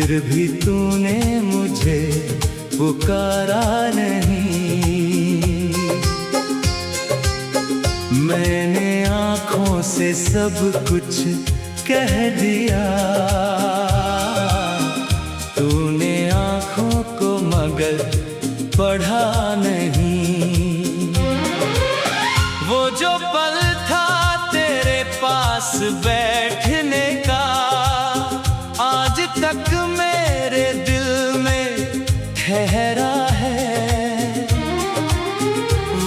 फिर भी तूने मुझे पुकारा नहीं। मैंने आँखों से सब कुछ कह दिया, तूने आँखों को मगर पढ़ा नहीं। वो जो पल था तेरे पास बैठने का, आज तक मेरे दिल में ठहरा है।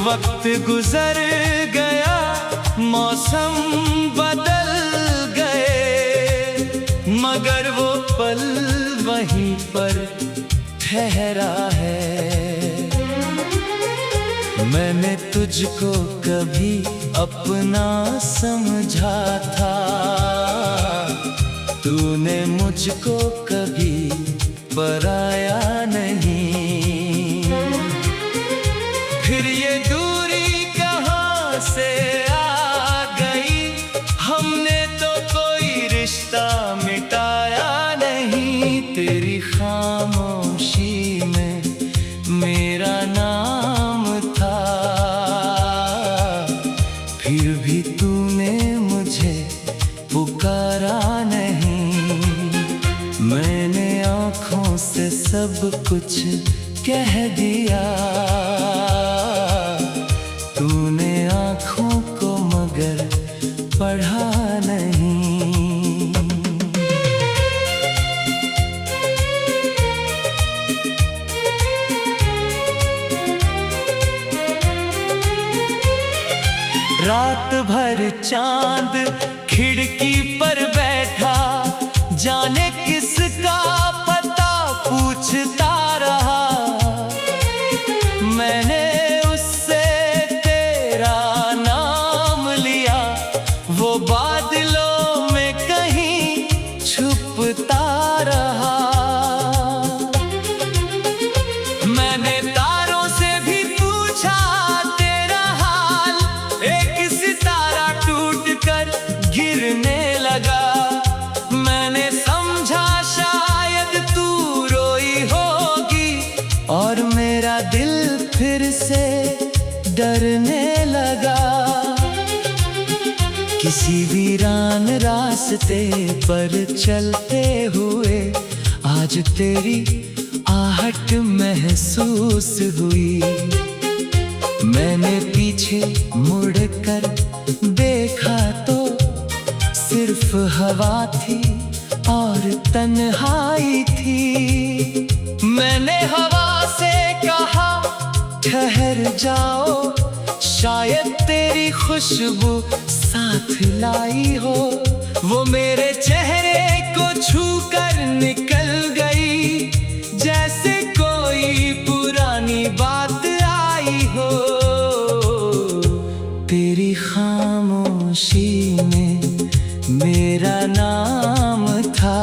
वक्त गुजर गया, मौसम बदल गए, मगर वो पल वहीं पर ठहरा है। मैंने तुझको कभी अपना समझा था, तूने मुझको कभी पराया नहीं। फिर ये दूरी कहाँ से आ गई, हमने तो कोई रिश्ता मिटाया नहीं। तेरी खामोशी में मेरा नाम था, फिर भी तूने मुझे पुकारा नहीं। मैंने आँखों से सब कुछ कह दिया, तूने आँखों को मगर पढ़ा नहीं। रात भर चांद खिड़की पर बैठा, जाने किसका पता पूछता रहा। मैंने उससे तेरा नाम लिया, वो बादलों में कहीं छुपता रहा। मैंने तारों से भी पूछा तेरा हाल, एक सितारा टूटकर गिरने लगा। मैंने समझा शायद तू रोई होगी, और मेरा दिल फिर से डरने लगा। किसी वीरान रास्ते पर चलते हुए आज तेरी आहट महसूस हुई। मैंने पीछे मुड़कर देखा तो सिर्फ हवा थी और तन्हाई थी। मैंने हवा से कहा ठहर जाओ, शायद तेरी खुशबू साथ लाई हो। वो मेरे चेहरे को छूकर निकल गई, जैसे कोई पुरानी बात आई हो। तेरी खामोशी में मेरा नाम था,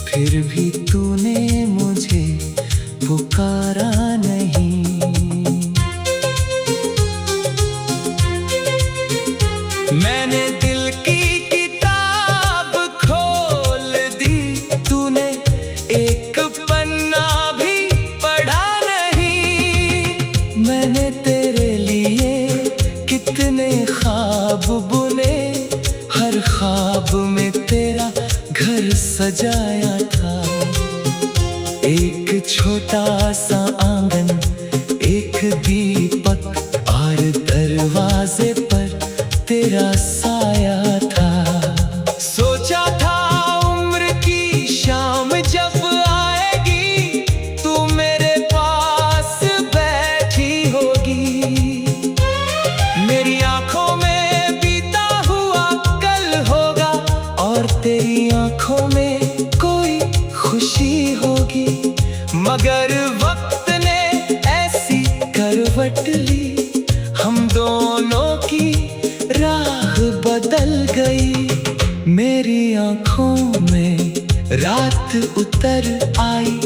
फिर भी तूने मुझे पुकारा नहीं। मैंने दिल की किताब खोल दी, तूने एक पन्ना भी पढ़ा नहीं। मैंने तेरे लिए कितने ख्वाब बुने, हर ख्वाब में तेरा घर सजाया था। एक छोटा सा आंगन, एक दीपक और दरवाजे पर तेरा साया था। सोचा था उम्र की शाम जब आएगी, तू मेरे पास बैठी होगी। मेरी आंखों में बीता हुआ कल होगा, और तेरी आंखों में कोई खुशी होगी। मगर वक्त ने ऐसी करवट ली, हम दोनों की राह बदल गई। मेरी आंखों में रात उतर आई,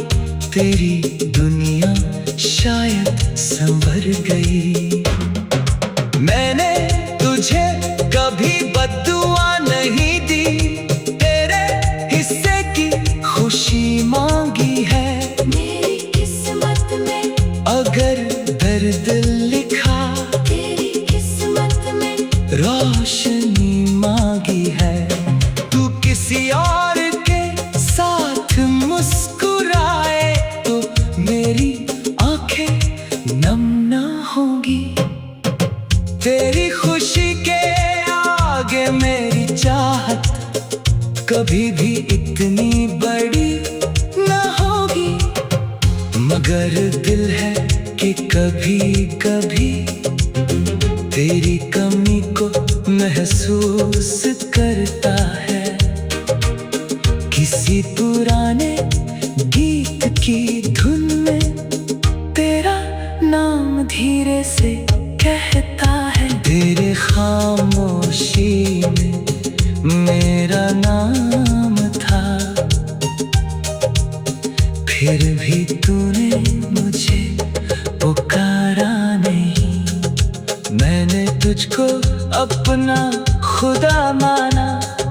तेरी दुनिया शायद संवर गई। मैंने तुझे कभी बद्दुआ नहीं दी, तेरे हिस्से भी इतनी बड़ी न होगी, मगर दिल है कि कभी कभी तेरी कमी को महसूस करता है। किसी पुराने गीत की धुन में तेरा नाम धीरे से कहता है। तेरे खामोशी में मेरा नाम था, फिर भी तूने मुझे पुकारा नहीं। मैंने तुझको अपना खुदा माना,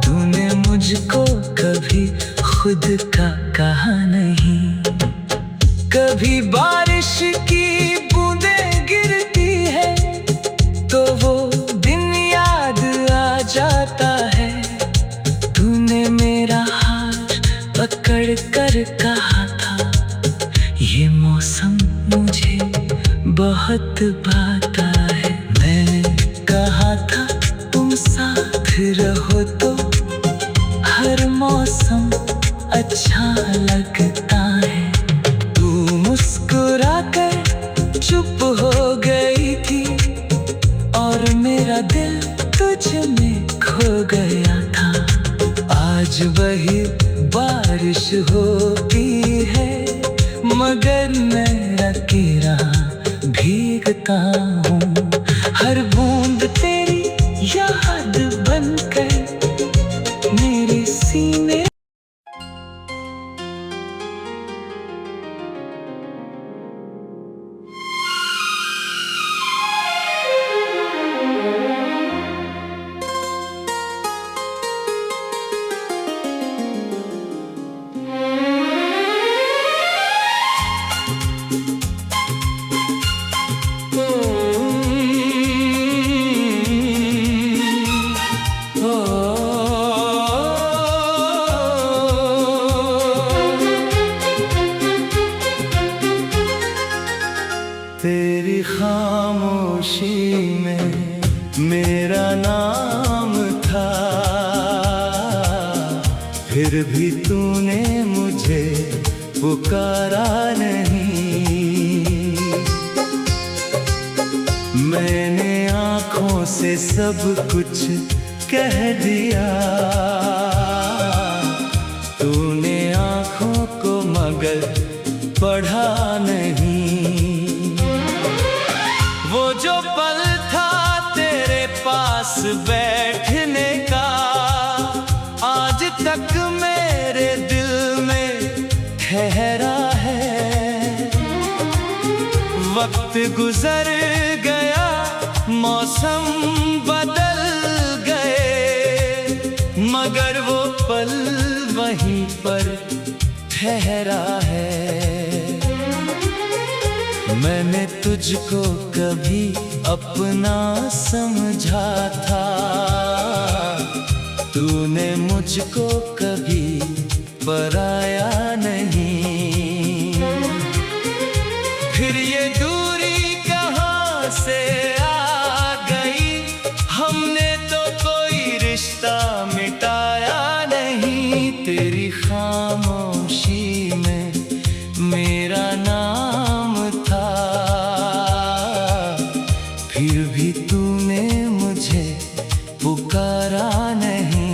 तूने मुझको कभी खुद का कहा नहीं। कभी बारिश की बूंदें गिरती है तो वो दिन याद आ जाता है। तूने मेरा हाथ पकड़ कर कहा था, ये मौसम मुझे बहुत भाता है। मैंने कहा था तुम साथ रहो तो हर मौसम अच्छा लगता है। तू मुस्कुरा कर चुप हो गई थी और मेरा दिल तुझ में खो गया था। आज वही बारिश होती है, मगर मैं अकेला भीगता हूँ। हर बूंद तेरी याद बनकर मेरे सीने। तेरी खामोशी में मेरा नाम था, फिर भी तूने मुझे पुकारा नहीं। मैंने आँखों से सब कुछ कह दिया, तूने आँखों को मगर पढ़ा नहीं। वो जो पल था तेरे पास बैठने का, आज तक मेरे दिल में ठहरा है। वक्त गुजर गया, मौसम बदल गए, मगर वो पल वहीं पर ठहरा है। मैंने तुझको कभी अपना समझा था, तूने मुझको कभी पराया नहीं। फिर ये दूरी कहाँ से आ गई, हमने तो कोई रिश्ता मिटाया नहीं। तेरी खामोशी में मेरा नाम था, फिर भी तूने मुझे पुकारा नहीं।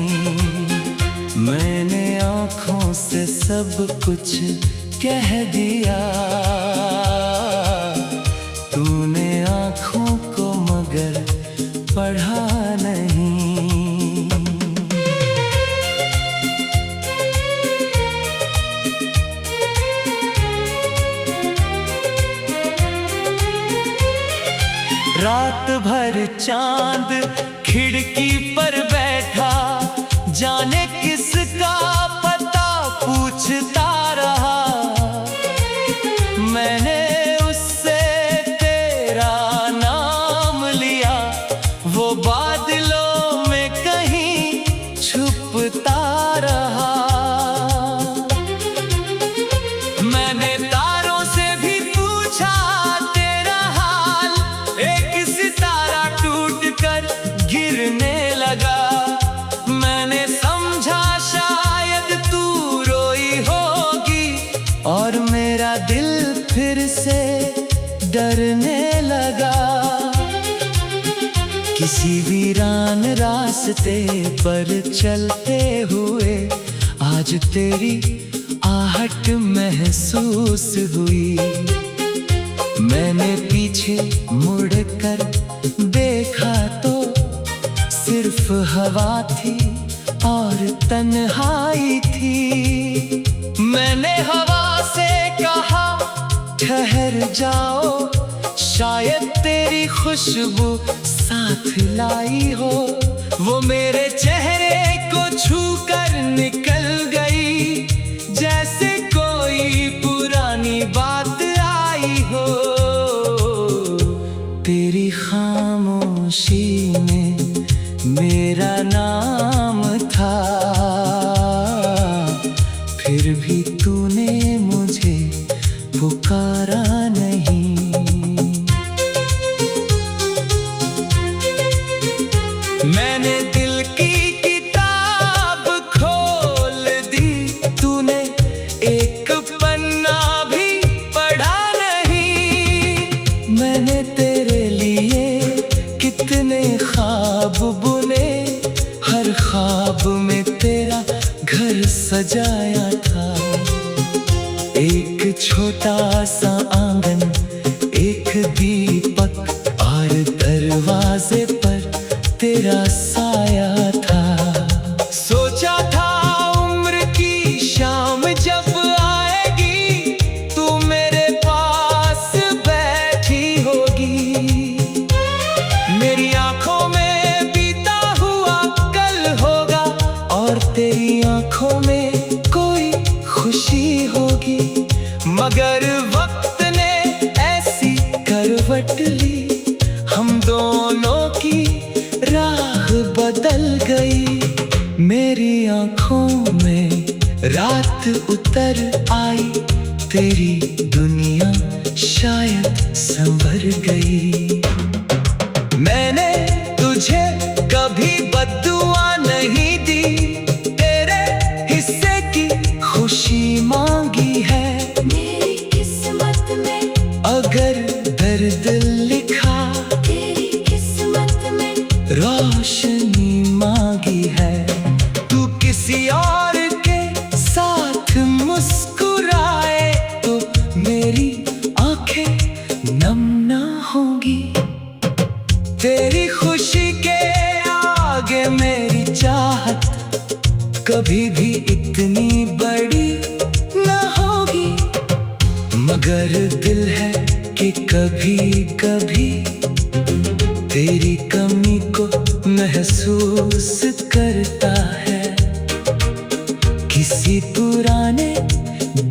मैंने आँखों से सब कुछ कह दिया, तूने आँखों को मगर पढ़ा नहीं। रात भर चांद खिड़की पर बैठा, जाने किसका पता पूछता रहा। मैंने उससे तेरा नाम लिया, वो बादलों में कहीं छुपता रहा। मैंने तारों से भी पूछा तेरा हाल, एक सितारा टूट कर गिरने लगा। मेरा दिल फिर से डरने लगा। किसी वीरान रास्ते पर चलते हुए आज तेरी आहट महसूस हुई। मैंने पीछे मुड़कर देखा तो सिर्फ हवा थी और तन्हाई थी। मैंने हवा से कहा ठहर जाओ, शायद तेरी खुशबू साथ लाई हो। वो मेरे चेहरे को छूकर निकल गई, जैसे कोई पुरानी बात आई हो। तेरी खामोशी में मेरा नाम था, फिर भी तूने मुझे पुकारा नहीं। मैंने दिल की किताब खोल दी, तूने एक पन्ना भी पढ़ा नहीं। मैंने तेरे लिए कितने ख्वाब बुने, हर ख्वाब में तेरा घर सजाया था। एक छोटा सा आंगन, एक दीपक और दरवाजे पर तेरा साया था। सोचा था उम्र की शाम जब आएगी, तू मेरे पास बैठी होगी। मेरी आंखों में बीता हुआ कल होगा और तेरी आंखों में कोई खुशी होगी। मगर वक्त ने ऐसी करवट ली, हम दोनों की राह बदल गई। मेरी आंखों में रात उतर आई, तेरी दुनिया शायद संवर गई। मैंने तुझे कभी बद्दुआ नहीं दी, तेरे हिस्से की खुशी मांगी है। मेरी किस्मत में अगर दर्द लिखा, तेरी किस्मत में रोशनी मांगी है। तू किसी और के साथ मुस्कुराए तो मेरी आंखें नम ना होंगी। तेरी खुशी के आगे मेरी चाहत कभी भी इतनी बड़ी ना होगी। मगर दिल है कि कभी कभी तेरी कमी को महसूस करता है। किसी पुराने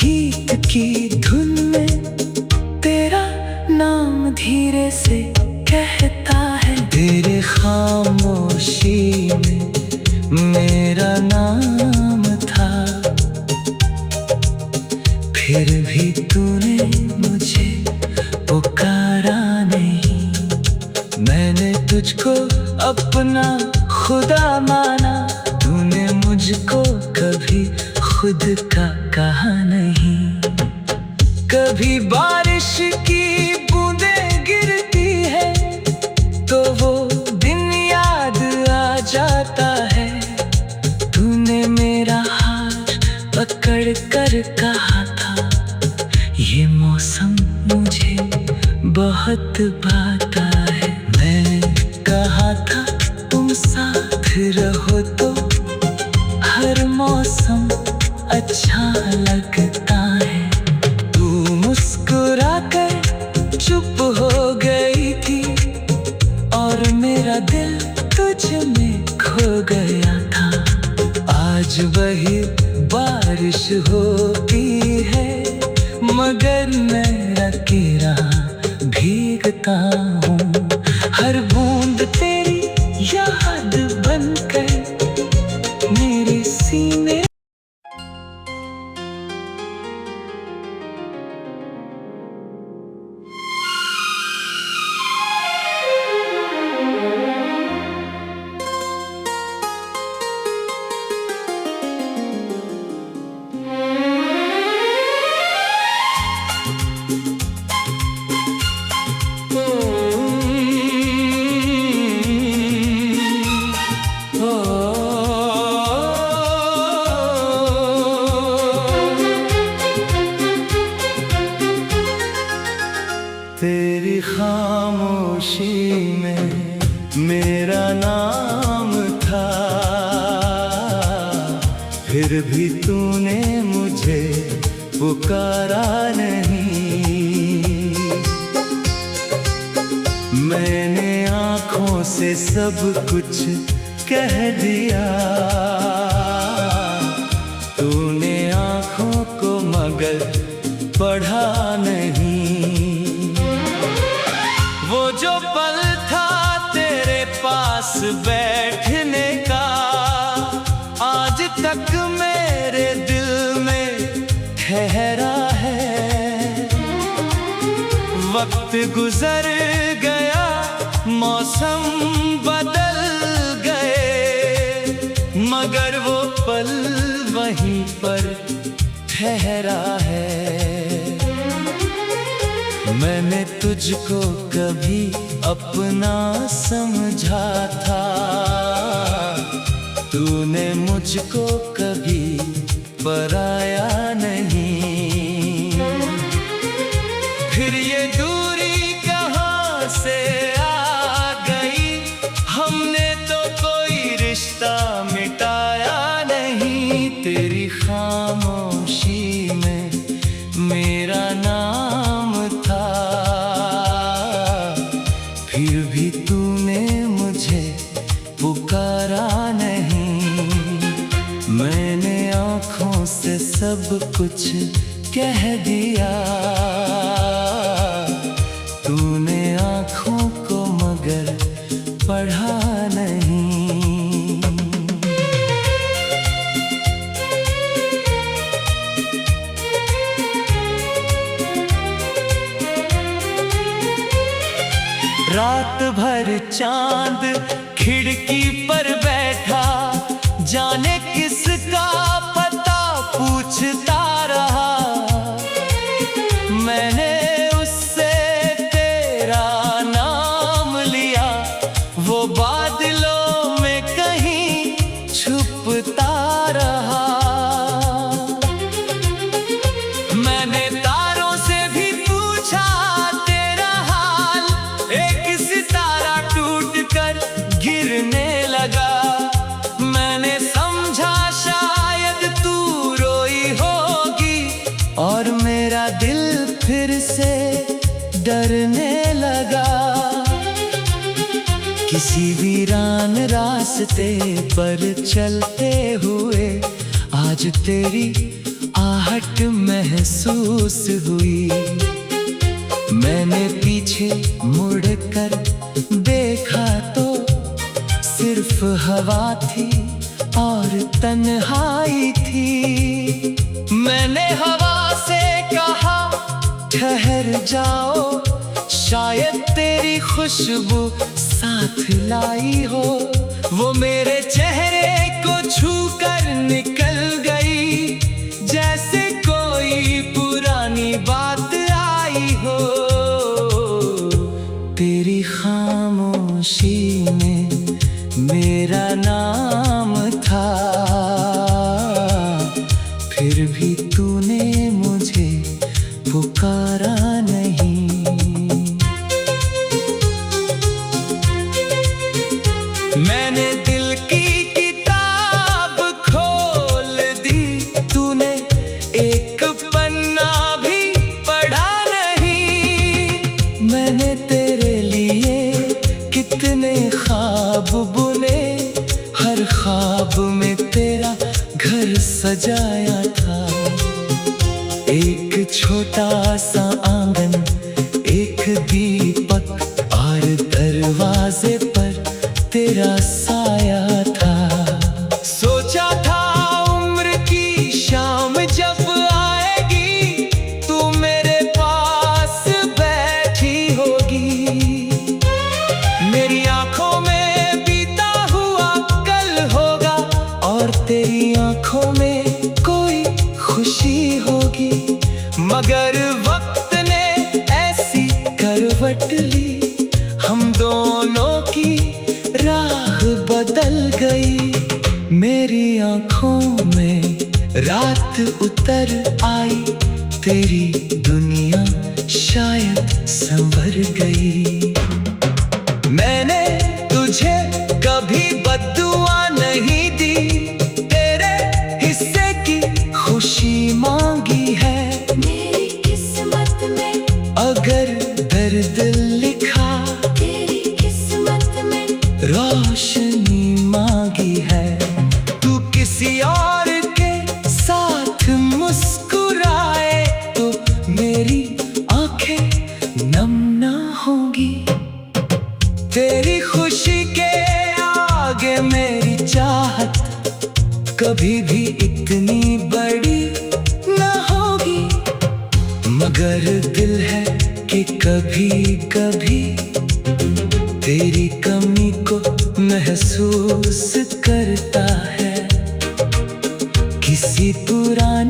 गीत की धुन में तेरा नाम धीरे से कहता है। तेरे खामोशी में मेरा नाम था, फिर भी तूने मुझे पुकारा नहीं। मैंने तुझको अपना खुदा माना, तूने मुझको कभी खुद का कहा नहीं। कभी बारिश की बूंदें गिरती है तो वो दिन याद आ जाता है। तूने मेरा हाथ पकड़ कर कहा था, ये मौसम मुझे बहुत भाता है। मैं कहा था तुम साथ रहो तो हर मौसम अच्छा लगता है। तू मुस्कुरा कर चुप हो गई थी और मेरा दिल तुझ में खो गया था। आज वही बारिश होती है, मगर मैं अकेला भीगता हूँ। हर बूंद तेरी याद बनकर मेरे सीने भी तूने मुझे पुकारा नहीं। मैंने आँखों से सब कुछ कह दिया, तूने आँखों को मगर पढ़ा नहीं। वो जो पल था तेरे पास बैठने का, आज तक मेरे दिल में ठहरा है। वक्त गुजर गया, मौसम बदल गए, मगर वो पल वहीं पर ठहरा है। मैंने तुझको कभी अपना समझा था, तूने मुझको कभी पराया नहीं। फिर ये दूरी कहाँ से आ गई, हमने तो कोई रिश्ता मिटाया नहीं। तेरी खामोशी में मेरा नाम था, फिर भी तूने मुझे पुकारा नहीं। मैंने आँखों से सब कुछ कह दिया, तूने आँखों को मगर पढ़ा नहीं। रात भर चांद खिड़की पर बैठा, जाने किसका पता पूछता रहा। मैंने उससे तेरा नाम लिया, वो बादलों में कहीं छुपता रहा। मैंने तारों से भी पूछा तेरा हाल, एक सितारा टूट कर गिरने लगा। मैंने समझा शायद तू रोई होगी, और मेरा दिल फिर से डरने लगा। किसी वीरान रास्ते पर चलते हुए आज तेरी आहट महसूस हुई। मैंने पीछे मुड़कर देखा तो सिर्फ हवा थी और तन्हाई थी। मैंने हवा से कहा ठहर जाओ, शायद तेरी खुशबू साथ लाई हो। वो मेरे चेहरे को छूकर निकल गई, जैसे कोई पुरानी बात आई हो। तेरी खामोशी में मेरा नाम था, फिर भी तूने मुझे पुकारा नहीं। मैंने दिल की किताब खोल दी, तूने एक पन्ना भी पढ़ा नहीं। मैंने तेरे लिए कितने ख्वाब बुने, हर ख्वाब में तेरा घर सजाया था। एक छोटा सा आंगन, एक दीपक और दरवाजे पर तेरा साया था। सोचा था उम्र की शाम जब आएगी, तू मेरे पास बैठी होगी। मेरी आंखों में बीता हुआ कल होगा, और तेरी आंखों में कोई खुशी होगी। मगर वक्त ने ऐसी करवट ली, हम दोनों की राह बदल गई। मेरी आंखों में रात उतर आई, तेरी दुनिया शायद संवर गई। मैंने तुझे कभी बद्दुआ नहीं दी, तेरे हिस्से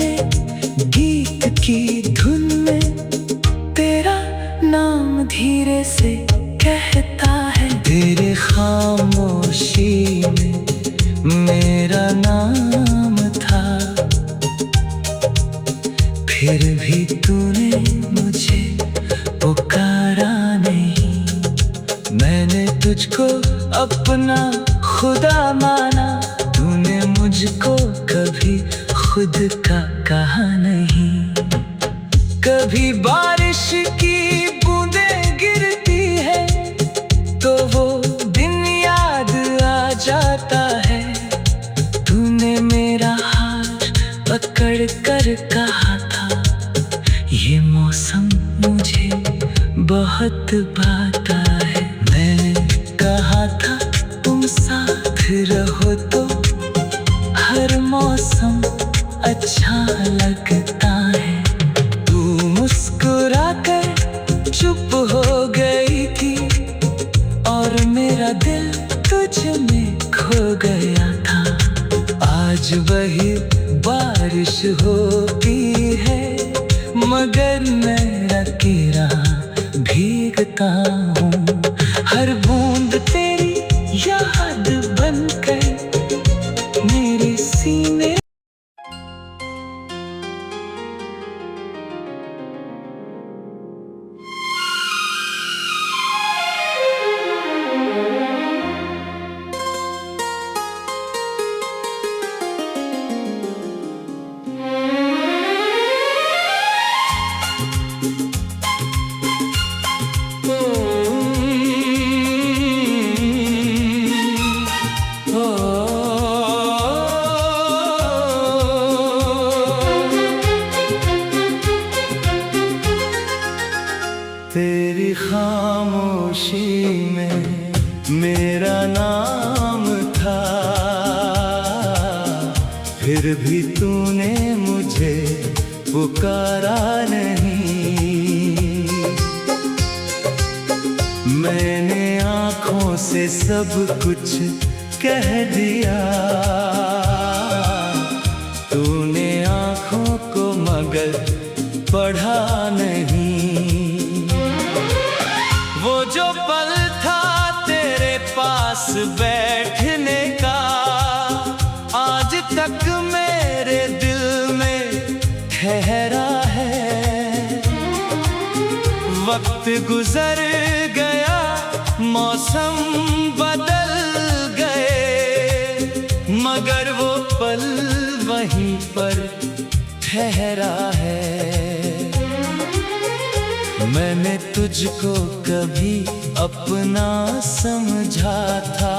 पुराने गीत की धुन में तेरा नाम धीरे से कहता है। तेरे खामोशी में मेरा नाम था, फिर भी तूने मुझे पुकारा नहीं। मैंने तुझको अपना खुदा माना, तूने मुझको कभी खुद का कहा नहीं। कभी बारिश की बूंदें गिरती है तो वो दिन याद आ जाता है। तूने मेरा हाथ पकड़ कर कहा था, ये मौसम मुझे बहुत भाता है। मैंने कहा था तुम साथ रहो तो हर मौसम अच्छा लगता है। तू मुस्कुरा कर चुप हो गई थी और मेरा दिल तुझ में खो गया था। आज वही बारिश होती है मगर मैं अकेला भीगता हूँ। हर बूंद तेरी याद बनकर मेरे सीने। तेरी खामोशी में मेरा नाम था, फिर भी तूने मुझे पुकारा नहीं। मैंने आँखों से सब कुछ कह दिया, तूने आँखों को मगर पढ़ा नहीं। वो जो पल था तेरे पास बैठने का आज तक मेरे दिल में ठहरा है। वक्त गुजर गया, मौसम बदल गए, मगर वो पल वहीं पर ठहरा है। मैंने तुझको कभी अपना समझा था,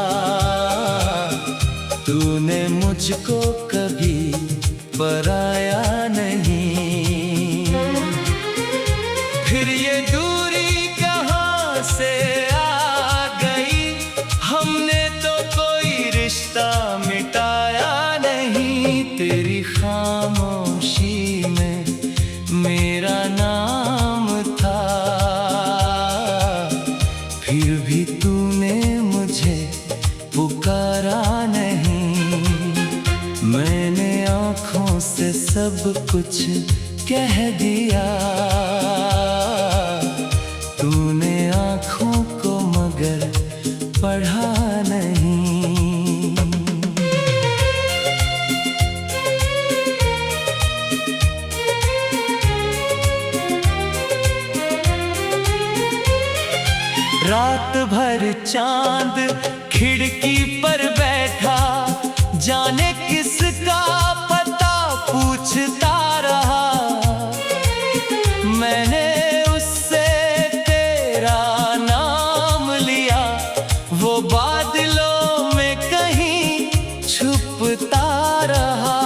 तूने मुझको कभी पराया नहीं। फिर ये दूरी कहाँ से आ गई, हमने तो कोई रिश्ता मिटाया नहीं। तेरी खामोशी में मेरा नाम था, फिर भी तूने मुझे पुकारा नहीं। मैंने आँखों से सब कुछ कह दिया, तूने आँखों को मगर पढ़ा नहीं। रात भर चांद खिड़की पर बैठा, जाने किसका पता पूछता रहा। मैंने उससे तेरा नाम लिया, वो बादलों में कहीं छुपता रहा।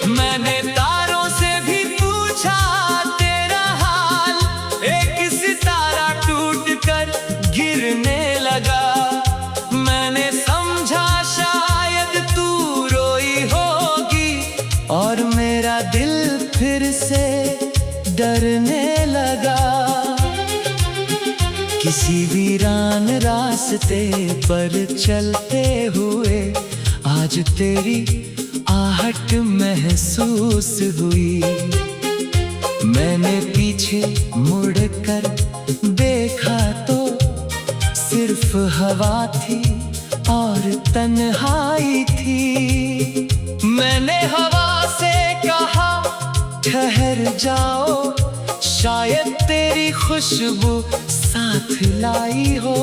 मैंने तारों से भी पूछा तेरा हाल, एक सितारा टूट कर गिरने लगा। मैंने समझा शायद तू रोई होगी और मेरा दिल फिर से डरने लगा। किसी वीरान रास्ते पर चलते हुए आज तेरी आहट महसूस हुई। मैंने पीछे मुड़कर देखा तो सिर्फ हवा थी और तन्हाई थी। मैंने हवा से कहा ठहर जाओ, शायद तेरी खुशबू साथ लाई हो।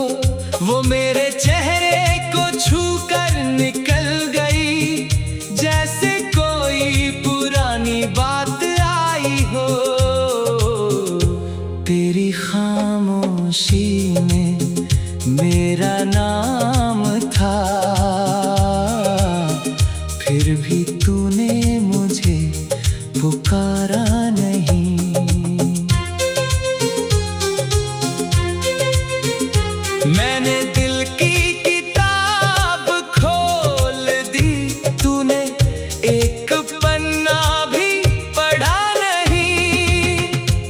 वो मेरे चेहरे को छूकर निकल गई, जैसे कोई पुरानी बात आई हो। तेरी खामोशी में मेरा नाम था, फिर भी तूने मुझे पुकारा नहीं। मैंने दिल की किताब खोल दी, तूने एक पन्ना भी पढ़ा नहीं।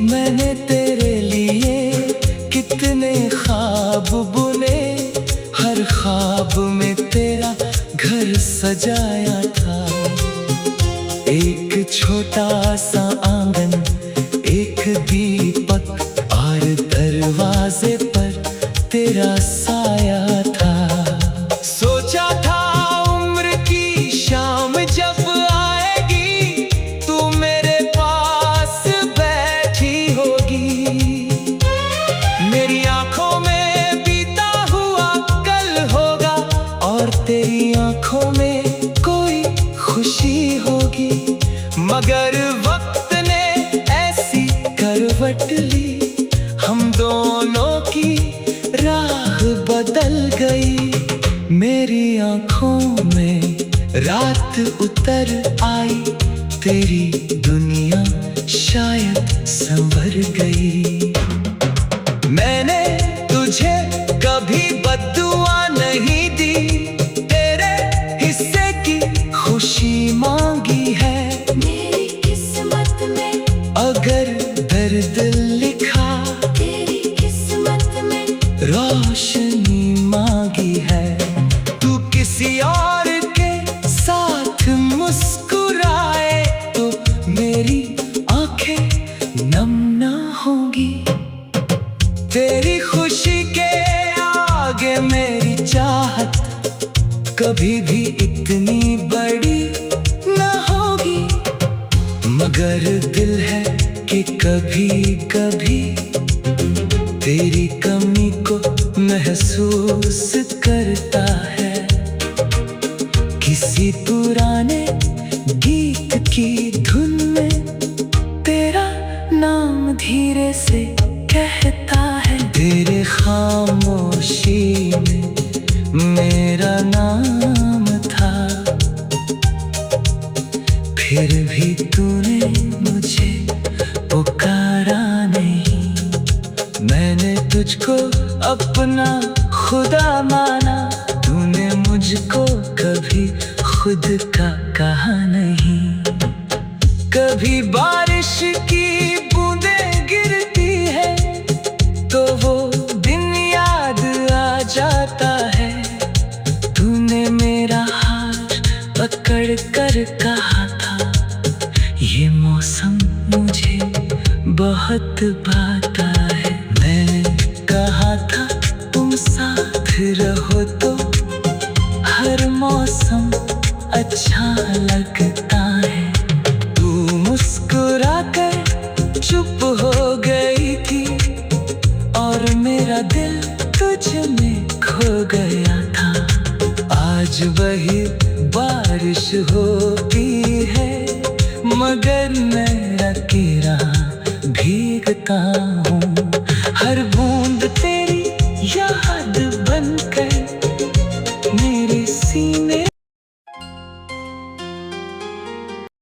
मैंने तेरे लिए कितने ख्वाब बुने, हर ख्वाब में तेरा घर सजाया था। एक छोटा सा आंगन, एक दीपक और दरवाजे पर तेरा साया था। सोचा था उम्र की शाम जब आएगी, तू मेरे पास बैठी होगी। मेरी आंखों में बीता हुआ कल होगा और तेरी आंखों में कोई खुशी होगी। मगर वक्त ने ऐसी करवट ली, हम दोनों की राह बदल गई। मेरी आंखों में रात उतर आई, तेरी दुनिया शायद संवर गई। मैंने तुझे कभी बद्दुआ नहीं दी, तेरे हिस्से की खुशी मांगी है। मेरी किस्मत में अगर दर्द लिखा, तेरी किस्मत में रोशनी मांगी है। तू किसी और के साथ मुस्कुराए तो मेरी आंखें नम ना होंगी। तेरी खुशी के आगे मेरी चाहत कभी भी इतनी बड़ी ना होगी। मगर दिल है कि कभी कभी तेरी कमी को महसूस करता है। किसी पुराने गीत की धुन में तेरा नाम धीरे से कहता है। तेरे खामोशी में मेरा नाम था, फिर भी तूने मुझे पुकारा नहीं। मैंने तुझको अपना खुदा माना, तूने मुझको कभी खुद का कहा नहीं। कभी बारिश की बूंदें गिरती है तो वो दिन याद आ जाता है। तूने मेरा हाथ पकड़ कर कहा था, ये मौसम मुझे बहुत भाता है। मैंने कहा था तुम साथ रहो तो हर मौसम अच्छा लगता है। तू मुस्कुरा कर चुप हो गई थी और मेरा दिल तुझ में खो गया था। आज वही बारिश होती है मगर मैं अकेला भीगता